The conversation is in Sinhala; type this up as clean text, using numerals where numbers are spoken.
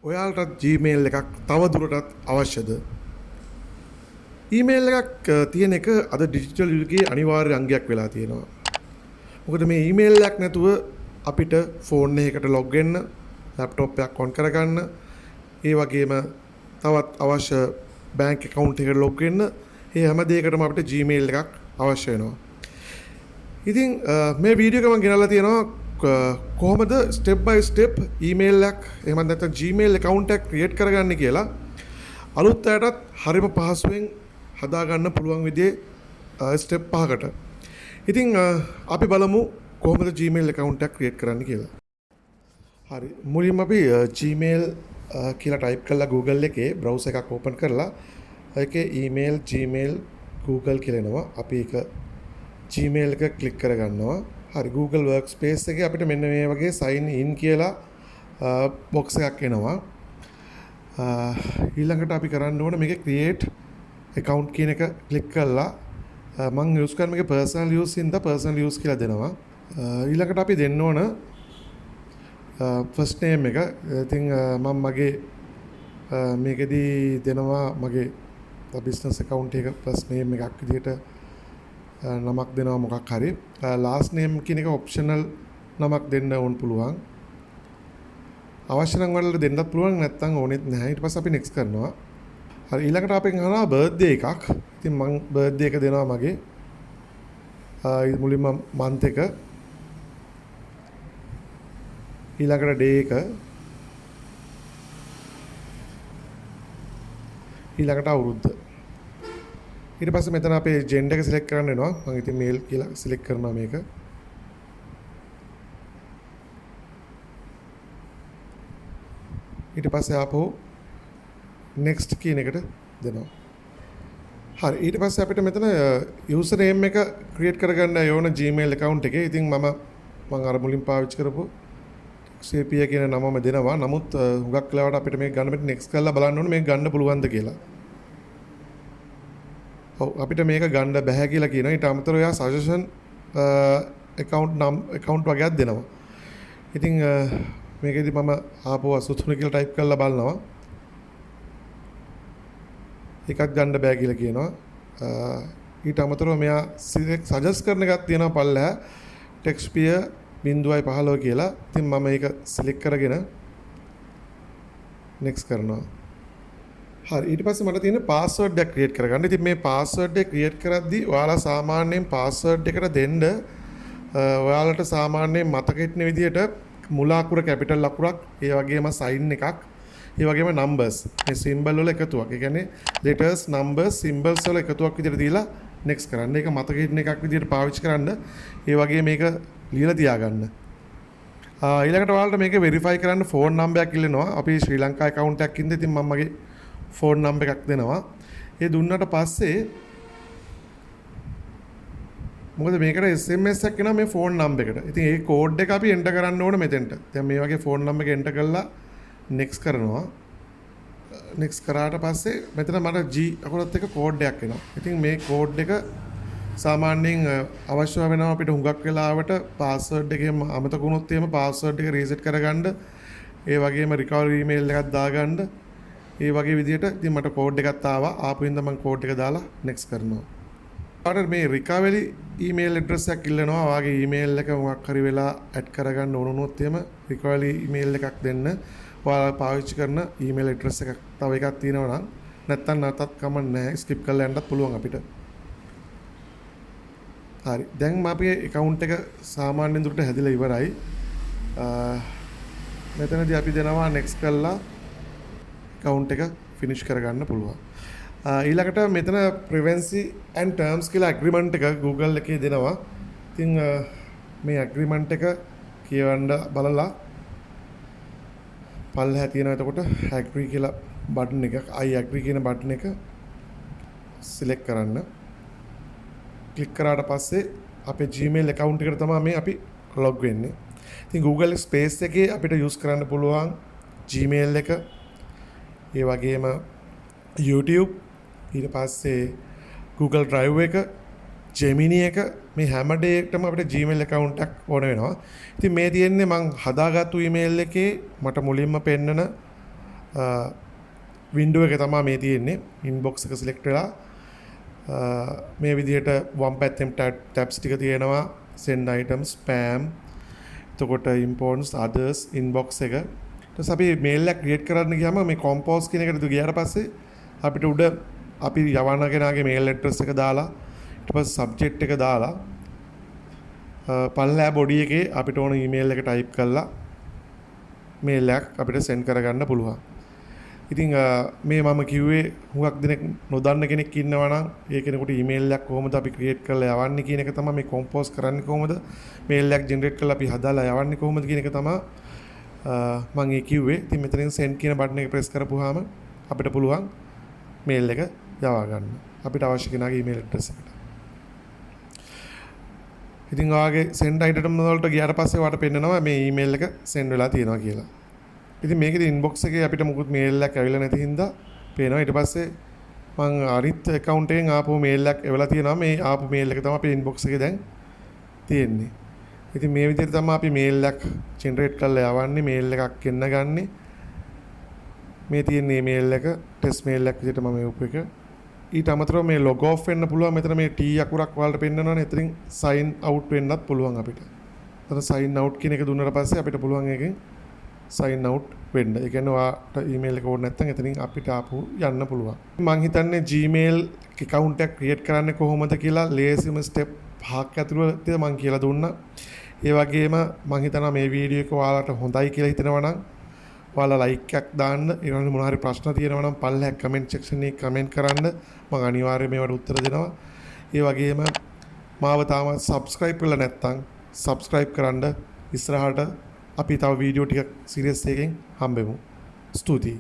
ඔයාලටත් Gmail එකක් තව දුරටත් අවශ්‍යද? ඊමේල් එකක් තියෙන එක අද ඩිජිටල් යුගයේ අනිවාර්ය අංගයක් වෙලා තියෙනවා. මොකද මේ ඊමේල් එකක් නැතුව අපිට ෆෝන් එකකට ලොග් වෙන්න, ලැප්ටොප් එකක් ඔන් කරගන්න, ඒ වගේම තවත් අවශ්‍ය බැංක් account එකකට ලොග් වෙන්න, මේ හැම දෙයකටම අපිට Gmail එකක් අවශ්‍ය වෙනවා. ඉතින් මේ වීඩියෝ එක මම ගෙනල්ලා තියෙනවා කොහොමද ස්ටෙප් බයි ස්ටෙප් ඊමේල් එකක් එහෙම නැත්නම් Gmail account එකක් ක්‍රියේට් කරගන්න කියලා අලුත් අයටත් හරිම පහසුවෙන් හදාගන්න පුළුවන් විදිහේ ස්ටෙප් පහකට. ඉතින් අපි බලමු කොහොමද Gmail account එකක් ක්‍රියේට් කරන්න කියලා. හරි. මුලින්ම අපි Gmail කියලා ටයිප් කරලා Google එකේ browser එකක් open කරලා ඒකේ email Gmail Google කියලා එනවා. අපි ඒක Gmail එක ක්ලික් කරගන්නවා. හරි. Google Workspace එකේ අපිට මෙන්න මේ වගේ sign in කියලා box එකක් එනවා. ඊළඟට අපි කරන්න ඕන මේක create account කියන එක ක්ලික් කරලා මම use කරන මේක personal use ඉඳලා personal use කියලා දෙනවා. ඊළඟට අපි දෙන්න ඕන first name එක. ඉතින් මම මගේ මේකෙදි දෙනවා මගේ business account එක first name එකක් විදිහට නමක් දෙනවා මොකක් හරි. last name කියන එක optional නමක් දෙන්න ඕන පුළුවන්. අවශ්‍ය නම් වලට දෙන්නත් පුළුවන් නැත්නම් ඕනෙත් නැහැ. ඊට පස්සේ අපි next කරනවා. හරි ඊළඟට අපෙන් අහනවා birthday එකක්. ඉතින් මම birthday එක දෙනවා මගේ. මුලින්ම month එක. ඊළඟට day එක. ඊළඟට අවුරුද්ද. ඊට පස්සේ මෙතන අපේ gender එක select කරන්න වෙනවා. මම ඉතින් male කියලා select කරනවා මේක. ඊට පස්සේ ආපහු next කියන එකට දෙනවා. හරි ඊට පස්සේ අපිට මෙතන user name එක create කරගන්න ඕන Gmail account එකේ. ඉතින් මම අර මුලින් පාවිච්චි කරපු XAPI කියන නමම දෙනවා. නමුත් හුඟක් වෙලාවට අපිට මේක ගන්න බැරි next කරලා බලන්න ඕනේ මේක ගන්න පුළුවන්ද කියලා. ඔව් අපිට මේක ගන්න බෑ කියලා කියනවා. ඊට අමතරව එයා suggestion account වගේක් දෙනවා. ඉතින් මේකෙදි මම ආපහු 83 කියලා ටයිප් කරලා බලනවා. එකක් ගන්න බෑ කියලා කියනවා. ඊට අමතරව මෙයා සජෙස්ට් කරන එකක් තියෙනවා පල්ලෙහා ටෙක්ස්පියර් 0.15 කියලා. ඉතින් මම ඒක සිලෙක්ට් කරගෙන next කරනවා. හරි ඊට පස්සේ මට තියෙන password එක create කරගන්න. ඉතින් මේ password එක create කරද්දී ඔයාලා සාමාන්‍යයෙන් password එකට දෙන්න ඔයාලට සාමාන්‍යයෙන් මතක හිටින විදිහට මුල අකුර capital අකුරක්, ඒ වගේම sign එකක්, ඒ වගේම numbers. මේ symbol වල එකතුවක්. ඒ කියන්නේ letters, numbers, symbols වල එකතුවක් විදිහට දීලා next කරන්න. ඒක මතක හිටින එකක් විදිහට පාවිච්චි කරන්න. ඒ වගේ මේක ලියලා තියාගන්න. ඊළඟට ඔයාලට මේක verify කරන්න phone number එකක් ඉල්ලනවා. අපි ශ්‍රී ලංකා account එකක් ඉඳලා ඉතින් මම මගේ phone number එකක් දෙනවා. ඒ දුන්නාට පස්සේ මොකද මේකට SMS එකක් එනවා මේ phone number එකට. ඉතින් ඒ code එක අපි enter කරන්න ඕන මෙතෙන්ට. දැන් මේ වගේ phone number එක enter කරලා next කරනවා. next කරාට පස්සේ මෙතන මට G අකුරත් එක්ක code එකක් එනවා. ඉතින් මේ code එක සාමාන්‍යයෙන් අවශ්‍ය වෙනවා අපිට හුඟක් වෙලාවට password එකේම අමතක වුණොත් එහෙම password එක reset කරගන්න. ඒ වගේම recovery email එකක් දාගන්න. ඒ වගේ විදිහට ඉතින් මට code එකක් ආවා. ආපු හින්දා මම code එක දාලා next කරනවා. ආතර මේ recovery email address එකක් ඉල්ලනවා. ඔයාගේ email එක මොකක් හරි වෙලා add කරගන්න ඕන වුණොත් එහෙම recovery email එකක් දෙන්න. ඔයාලා පාවිච්චි කරන email address එකක් තව එකක් තියෙනවා නම් නැත්තම් නැතත් කමක් නැහැ. skip කරලා යන්නත් පුළුවන් අපිට. හරි. දැන් අපේ account එක සාමාන්‍ය දුරට හැදිලා ඉවරයි. මෙතනදී අපි දෙනවා next කරලා account එක finish කරගන්න පුළුවන්. ඊළඟට මෙතන privacy and terms කියලා agreement එක Google එකේ දෙනවා. ඉතින් මේ agreement එක කියවන්න බලලා පල්ලෙහා තියෙනවා. එතකොට agree කියලා button එක I agree කියන button එක select කරන්න. click කරාට පස්සේ අපේ Gmail account එකට තමයි මේ අපි log වෙන්නේ. ඉතින් Google Space එකේ අපිට use කරන්න පුළුවන් Gmail එක, ඒ වගේම YouTube, ඊට පස්සේ Google Drive එක, Gemini එක, මේ හැම දෙයකටම අපිට Gmail account එකක් ඕන වෙනවා. ඉතින් මේ තියෙන්නේ මම හදාගත්තු email එකේ මට මුලින්ම පෙන්නන වින්ඩුව එක තමා මේ තියෙන්නේ ඉන්බොක්ස් එක සිලෙක්ට් වෙලා මේ විදිහට වම් පැත්තෙන් ටැබ්ස් ටික තියෙනවා send items spam එතකොට importance others inbox එක ඊට පස්සේ අපි මේල් එකක් ක්‍රියේට් කරන්න ගියාම මේ compose කියන එකට ගියාට පස්සේ අපිට උඩ අපි යවන කෙනාගේ මේල් ඇඩ්‍රස් එක දාලා ඊට පස්සේ සබ්ජෙක්ට් එක දාලා පල්ලෑ බොඩි එකේ අපිට ඕන ඊමේල් එක ටයිප් කරලා මේල් එකක් අපිට සෙන්ඩ් කරගන්න පුළුවන්. ඉතින් මේ මම කිව්වේ හුඟක් දෙනෙක් නොදන්න කෙනෙක් ඉන්නවා නම් ඒ කෙනෙකුට ඊමේල් එකක් කොහොමද අපි ක්‍රියේට් කරලා යවන්නේ කියන එක තමයි මේ කොම්පෝස් කරන්නේ කොහොමද මේල් එකක් ජෙනරේට් කරලා අපි හදාලා යවන්නේ කොහොමද කියන එක තමයි මම ඒ කිව්වේ. ඉතින් මෙතනින් send කියන බටන් එක ප්‍රෙස් කරපුවාම අපිට පුළුවන් මේල් එක යවා ගන්න. අපිට අවශ්‍ය කෙනාගේ ඊමේල් ඇඩ්‍රස් එකට. ඉතින් ඔයාගේ send item වලට ගියාට පස්සේ ඔයාලට පෙන්නනවා මේ ඊමේල් එක send වෙලා තියෙනවා කියලා. ඉතින් මේකේ ඉන්බොක්ස් එකේ අපිට මුකුත් මේල් එකක් ඇවිල්ලා නැති හින්දා පේනවා. ඊට පස්සේ මම අනිත් account එකෙන් ආපහු මේල් එකක් එවලා තියෙනවා. මේ ආපු මේල් එක තමයි අපේ ඉන්බොක්ස් එකේ දැන් තියෙන්නේ. ඉතින් මේ විදිහට තමයි අපි මේල් එකක් ජෙනරේට් කරලා යවන්නේ. මේල් එකක් එන්න ගන්නේ. මේ තියෙන මේල් එක ටෙස්ට් මේල් එකක් විදිහට මම යොප් එක. ඊට අමතරව මේ log off වෙන්න පුළුවන්. මෙතන මේ T අකුරක් ඔයාලට පෙන්නනවනේ. එතනින් sign out වෙන්නත් පුළුවන් අපිට. එතන sign out කියන එක දුන්නාට පස්සේ අපිට පුළුවන් එකෙන් sign out වෙන්න. ඒ කියන්නේ ඔයාට ඊමේල් එක ඕනේ නැත්නම් එතනින් අපිට ආපහු යන්න පුළුවන්. මම හිතන්නේ Gmail account එකක් create කරන්නේ කොහොමද කියලා ලේසිම step 5ක් ඇතුළත මම කියලා දුන්නා. ඒ වගේම මම හිතනවා මේ වීඩියෝ එක ඔයාලට හොඳයි කියලා හිතනවා නම් ඔයාලා like එකක් දාන්න. ඒ වගේම මොනවා හරි ප්‍රශ්න තියෙනවා නම් පල්ලෙහා comment section එකේ comment කරන්න. මම අනිවාර්යයෙන් මේවට උත්තර දෙනවා. ඒ වගේම මාව තාම subscribe කරලා නැත්නම් subscribe කරන්න. ඉස්සරහට අපි තව වීඩියෝ ටිකක් සීරියස් එකකින් හම්බෙමු. ස්තුතියි.